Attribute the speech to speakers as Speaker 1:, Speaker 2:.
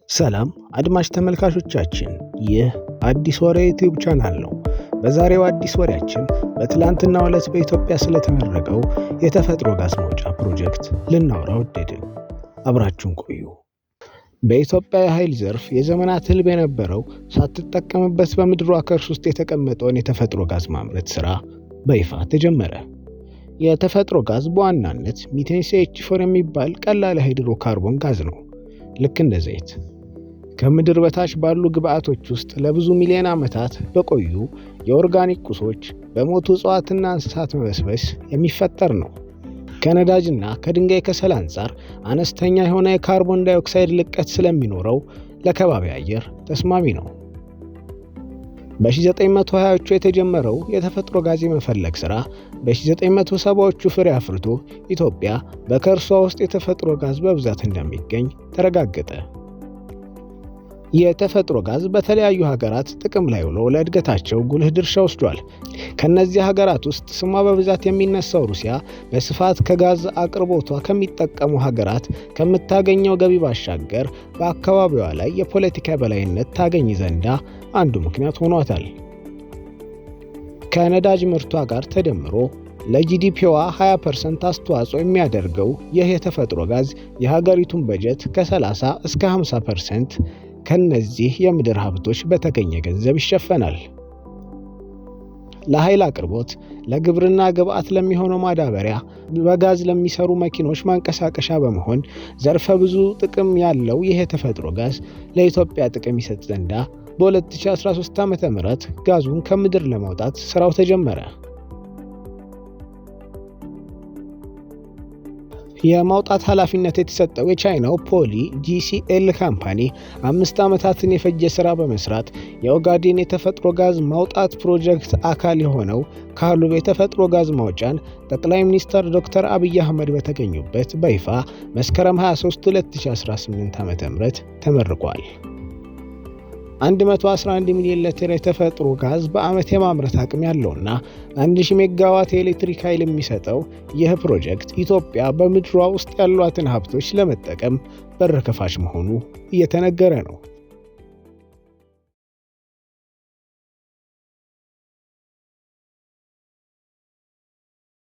Speaker 1: ሰላም አድማጭ ተመልካቾቻችን፣ ይህ አዲስ ወሬ ዩቲዩብ ቻናል ነው። በዛሬው አዲስ ወሬያችን በትላንትናው ዕለት በኢትዮጵያ ስለተመረቀው የተፈጥሮ ጋዝ ማውጫ ፕሮጀክት ልናወራ ወደድን። አብራችሁን ቆዩ። በኢትዮጵያ የኃይል ዘርፍ የዘመናት ህልም የነበረው ሳትጠቀምበት በምድሯ ከርስ ውስጥ የተቀመጠውን የተፈጥሮ ጋዝ ማምረት ሥራ በይፋ ተጀመረ። የተፈጥሮ ጋዝ በዋናነት ሚቴን CH4 የሚባል ቀላል ሃይድሮካርቦን ጋዝ ነው። ልክ እንደ ዘይት ከምድር በታች ባሉ ግብአቶች ውስጥ ለብዙ ሚሊዮን ዓመታት በቆዩ የኦርጋኒክ ቁሶች በሞቱ እጽዋትና እንስሳት መበስበስ የሚፈጠር ነው። ከነዳጅና ከድንጋይ ከሰል አንጻር አነስተኛ የሆነ የካርቦን ዳይኦክሳይድ ልቀት ስለሚኖረው ለከባቢ አየር ተስማሚ ነው። በ1920ዎቹ የተጀመረው የተፈጥሮ ጋዝ የመፈለግ ሥራ በ1970ዎቹ ፍሬ አፍርቶ ኢትዮጵያ በከርሷ ውስጥ የተፈጥሮ ጋዝ በብዛት እንደሚገኝ ተረጋገጠ። የተፈጥሮ ጋዝ በተለያዩ ሀገራት ጥቅም ላይ ውሎ ለእድገታቸው ጉልህ ድርሻ ወስዷል። ከነዚህ ሀገራት ውስጥ ስሟ በብዛት የሚነሳው ሩሲያ በስፋት ከጋዝ አቅርቦቷ ከሚጠቀሙ ሀገራት ከምታገኘው ገቢ ባሻገር በአካባቢዋ ላይ የፖለቲካ የበላይነት ታገኝ ዘንዳ አንዱ ምክንያት ሆኗታል። ከነዳጅ ምርቷ ጋር ተደምሮ ለጂዲፒዋ 20% አስተዋጽኦ የሚያደርገው ይህ የተፈጥሮ ጋዝ የሀገሪቱን በጀት ከ30 እስከ 50% ከነዚህ የምድር ሀብቶች በተገኘ ገንዘብ ይሸፈናል። ለኃይል አቅርቦት፣ ለግብርና ግብዓት ለሚሆነው ማዳበሪያ፣ በጋዝ ለሚሰሩ መኪኖች ማንቀሳቀሻ በመሆን ዘርፈ ብዙ ጥቅም ያለው ይህ የተፈጥሮ ጋዝ ለኢትዮጵያ ጥቅም ይሰጥ ዘንዳ በ2013 ዓ.ም ጋዙን ከምድር ለማውጣት ስራው ተጀመረ። የማውጣት ኃላፊነት የተሰጠው የቻይናው ፖሊ GCL ካምፓኒ 5 ዓመታትን የፈጀ ሥራ በመስራት የኦጋዴን የተፈጥሮ ጋዝ ማውጣት ፕሮጀክት አካል የሆነው ካሉብ የተፈጥሮ ጋዝ ማውጫን ጠቅላይ ሚኒስትር ዶክተር አብይ አህመድ በተገኙበት በይፋ መስከረም 23 2018 ዓ.ም ተመርቋል። 111 ሚሊዮን ሊትር የተፈጥሮ ጋዝ በዓመት የማምረት አቅም ያለውና 1000 ሜጋዋት የኤሌክትሪክ ኃይል የሚሰጠው ይህ ፕሮጀክት ኢትዮጵያ በምድሯ ውስጥ ያሏትን ሀብቶች ለመጠቀም በር ከፋች መሆኑ እየተነገረ ነው።